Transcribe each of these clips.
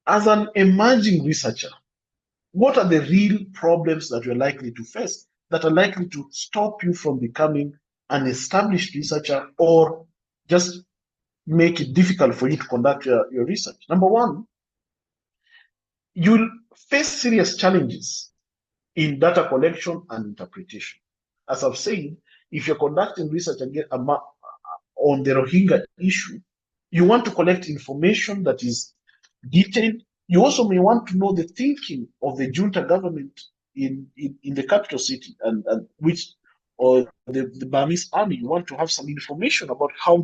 As an emerging researcher, what are the real problems that you're likely to face that are likely to stop you from becoming an established researcher or just make it difficult for you to conduct your research? Number one, you'll face serious challenges in data collection and interpretation. As I've said, if you're conducting research on the Rohingya issue, you want to collect information that is detailed. You also may want to know the thinking of the junta government in the capital city and which or the Burmese army. You want to have some information about how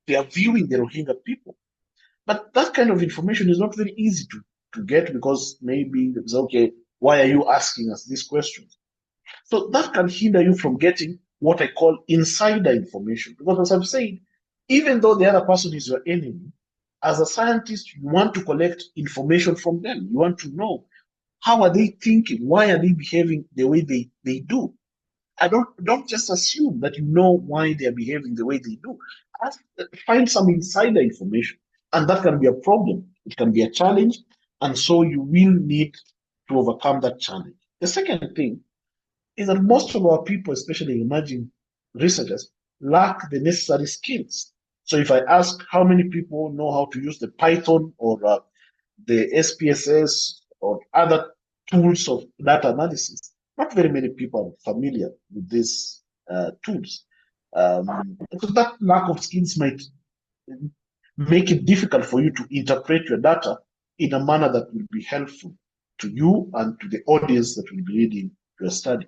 they are viewing the Rohingya people. But that kind of information is not very easy to get because maybe it's okay, why are you asking us these questions? So that can hinder you from getting what I call insider information. Because as I've said, even though the other person is your enemy, as a scientist, you want to collect information from them. You want to know how are they thinking? Why are they behaving the way they do? I don't just assume that you know why they are behaving the way they do. Find some insider information, and that can be a problem. It can be a challenge, and so you will need to overcome that challenge. The second thing is that most of our people, especially emerging researchers, lack the necessary skills. So if I ask how many people know how to use the Python or the SPSS or other tools of data analysis, not very many people are familiar with these tools. So that lack of skills might make it difficult for you to interpret your data in a manner that will be helpful to you and to the audience that will be reading your study.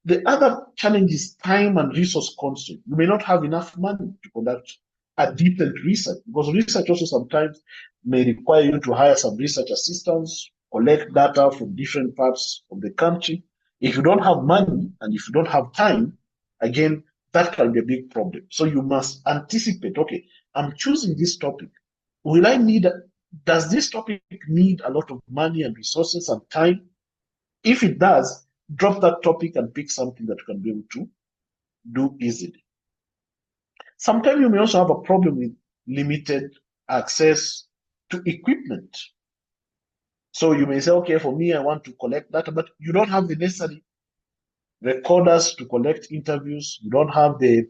The other challenge is time and resource constraint. You may not have enough money to conduct a decent research because research also sometimes may require you to hire some research assistants, collect data from different parts of the country. If you don't have money and if you don't have time, again, that can be a big problem. So you must anticipate, okay, I'm choosing this topic. Does this topic need a lot of money and resources and time? If it does, drop that topic and pick something that you can be able to do easily. Sometimes you may also have a problem with limited access to equipment. So you may say, okay, for me, I want to collect data, but you don't have the necessary recorders to collect interviews. You don't have the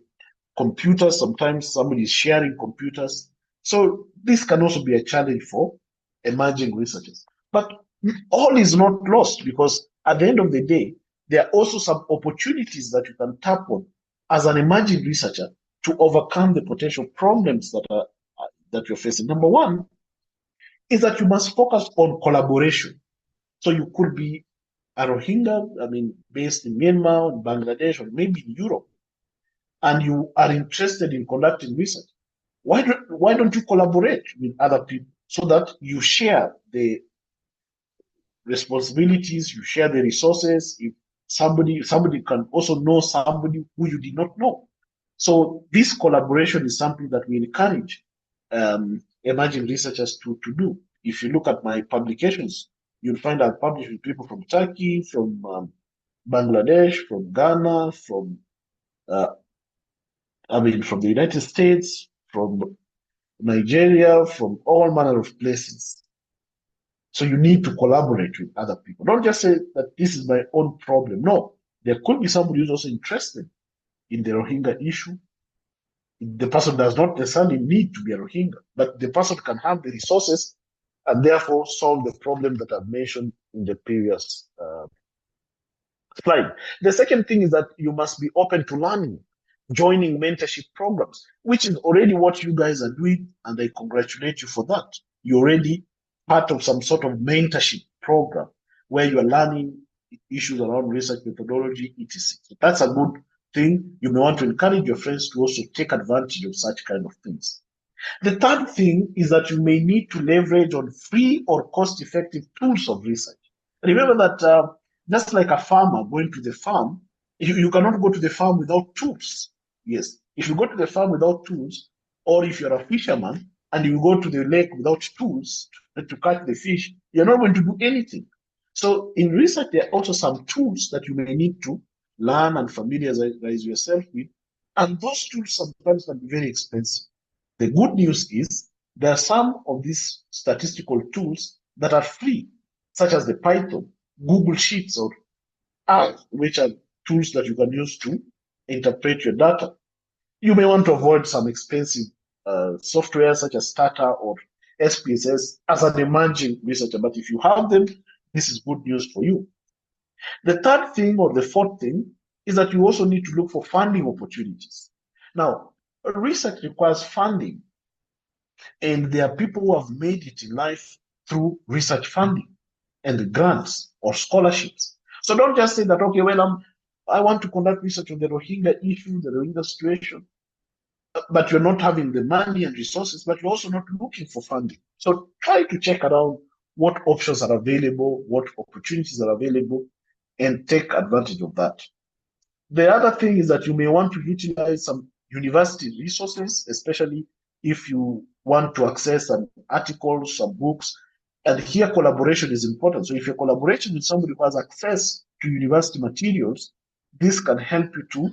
computers. Sometimes somebody is sharing computers. So this can also be a challenge for emerging researchers. But all is not lost because at the end of the day, there are also some opportunities that you can tap on as an emerging researcher to overcome the potential problems that you're facing. Number one is that you must focus on collaboration. So you could be a Rohingya, based in Myanmar, in Bangladesh, or maybe in Europe, and you are interested in conducting research. Why don't you collaborate with other people so that you share the responsibilities, you share the resources? If somebody can also know somebody who you did not know. So this collaboration is something that we encourage emerging researchers to do. If you look at my publications, you'll find I've published with people from Turkey, from Bangladesh, from Ghana, from from the United States, from Nigeria, from all manner of places. So you need to collaborate with other people. Don't just say that this is my own problem. No, there could be somebody who's also interested in the Rohingya issue. The person does not necessarily need to be a Rohingya, but the person can have the resources and therefore solve the problem that I've mentioned in the previous slide. The second thing is that you must be open to learning, joining mentorship programs, which is already what you guys are doing, and I congratulate you for that. You're already part of some sort of mentorship program where you are learning issues around research methodology, etc. So that's a good thing. You may want to encourage your friends to also take advantage of such kind of things. The third thing is that you may need to leverage on free or cost-effective tools of research. Remember that just like a farmer going to the farm, you cannot go to the farm without tools. Yes, if you go to the farm without tools, or if you're a fisherman and you go to the lake without tools to catch the fish, you're not going to do anything. So in research, there are also some tools that you may need to learn and familiarize yourself with, and those tools sometimes can be very expensive. The good news is there are some of these statistical tools that are free, such as the Python, Google Sheets, or R, which are tools that you can use to interpret your data. You may want to avoid some expensive software such as Stata or SPSS as an emerging researcher, but if you have them, this is good news for you. The third thing or the fourth thing is that you also need to look for funding opportunities. Now, research requires funding, and there are people who have made it in life through research funding and grants or scholarships. So don't just say that, okay, well, I want to conduct research on the Rohingya issue, the Rohingya situation, but you're not having the money and resources, but you're also not looking for funding. So try to check around what options are available, what opportunities are available, and take advantage of that. The other thing is that you may want to utilize some university resources, especially if you want to access some articles, some books, and here collaboration is important. So if you're collaborating with somebody who has access to university materials, this can help you to